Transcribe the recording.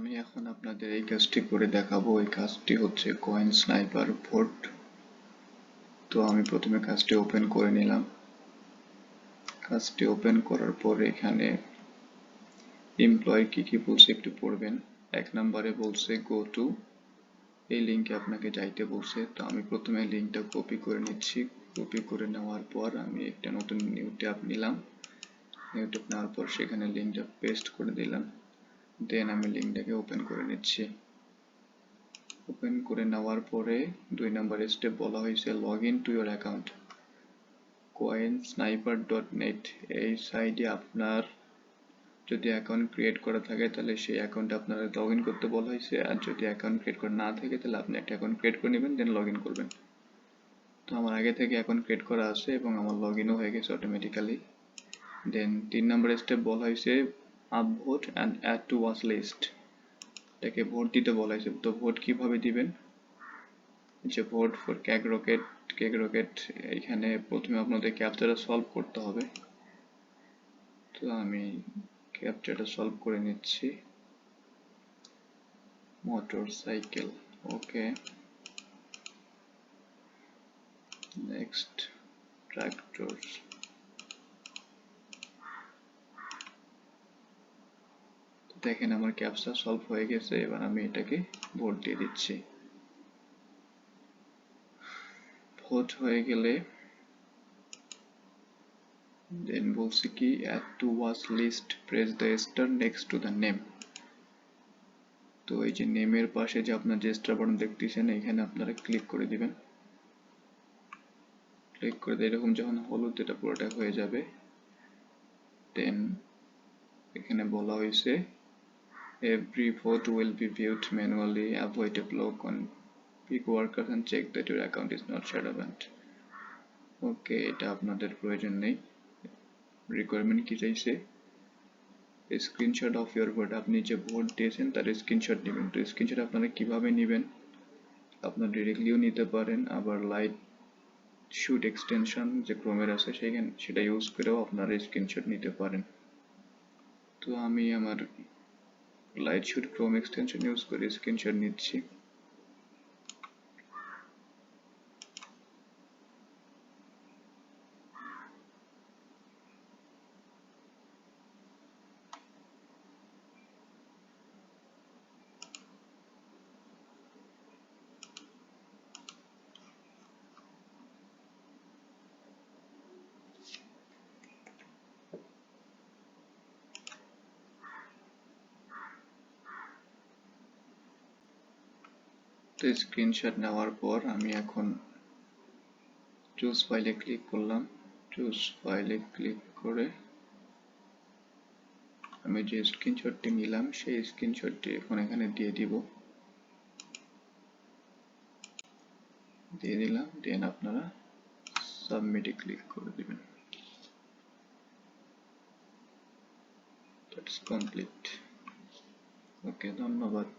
আমি এখন আপনাদের এই কাজটি করে দেখাবো। এই কাজটি হচ্ছে Coinsniper বোর্ড। তো আমি প্রথমে কাজটি ওপেন করে নিলাম। কাজটি ওপেন করার পরে এখানে এমপ্লয়ি কি বলছে একটু পড়বেন। 1 নম্বরে বলছে গো টু, এই লিংকে আপনাকে যাইতে বলছে। তো আমি প্রথমে লিংকটা কপি করে নিচ্ছি। কপি করে নেওয়ার পর আমি একটা নতুন নিউ ট্যাব নিলাম। নিউ ট্যাব নেওয়ার পর সেখানে লিংকটা পেস্ট করে দিলাম। দেন আমি লিংকটাকে ওপেন করে নিচ্ছি। ওপেন করে নেওয়ার পরে 2 নম্বর স্টেপ বলা হয়েছে log in to your account coinsniper.net। এই সাইটে আপনার যদি অ্যাকাউন্ট ক্রিয়েট করা থাকে তাহলে সেই অ্যাকাউন্টে আপনারা লগ ইন করতে বলা হয়েছে, আর যদি অ্যাকাউন্ট ক্রিয়েট করা না থাকে তাহলে আপনি একটা অ্যাকাউন্ট ক্রিয়েট করে নেবেন, দেন লগ ইন করবেন। তো আমার আগে থেকে অ্যাকাউন্ট ক্রিয়েট করা আছে এবং আমার লগ ইনও হয়ে গেছে অটোমেটিক্যালি। দেন 3 নম্বর স্টেপ বলা হয়েছে upvote and add to watch list. এটাকে ভোট দিতে বলা হয়েছে। তো ভোট কিভাবে দিবেন, যে ভোট ফর কেক রকেট এখানে প্রথমে আপনাদের ক্যাপচাটা সলভ করতে হবে। তো আমি ক্যাপচাটা সলভ করে নিচ্ছি। Motorcycle, okay. Next tractor. দেখেন আমার ক্যাপচা সলভ হয়ে গেছে। এবার আমি এটাকে ভোট দিয়ে দিচ্ছি। ভোট হয়ে গেলে দেন বলছি কি add to watch list, press the star next to the name. তো এই যে নেমের পাশে যে আপনার যে স্টার বাটন দেখতেছেন এখানে আপনারা ক্লিক করে দিবেন। ক্লিক করে দিয়ে এরকম যখন হলুদ এটা পুরোটা হয়ে যাবে, দেন এখানে বলা হয়েছে every vote will be viewed manually, avoid a block on Picoworkers and check that your account is not shadow banned। ওকে, এটা আপনাদের প্রয়োজন নেই। রিকোয়ারমেন্ট কি চাইছে, স্ক্রিনশট অফ ইউর ভোট, আপনি যে ভোট দিয়েছেন তার স্ক্রিনশট নেবেন। তো স্ক্রিনশট আপনারা কিভাবে নেবেন, আপনারা ডিরেক্টলিও নিতে পারেন, আবার লাইট শুট এক্সটেনশন যে ক্রোমের আছে সেটা ইউজ করেও আপনারা স্ক্রিনশট নিতে পারেন। তো আমি আমার light shoot Chrome extension use করে স্ক্রিনশট নিচ্ছি। তো স্ক্রিনশট নেওয়ার পর আমি এখন চুজ ফাইলে ক্লিক করলাম। চুজ ফাইলে ক্লিক করে আমি যে স্ক্রিনশটটি নিলাম সেই স্ক্রিনশটটি এখন এখানে দিয়ে দিলাম। দেন আপনারা সাবমিটে ক্লিক করে দিবেন। That's complete. ওকে, ধন্যবাদ।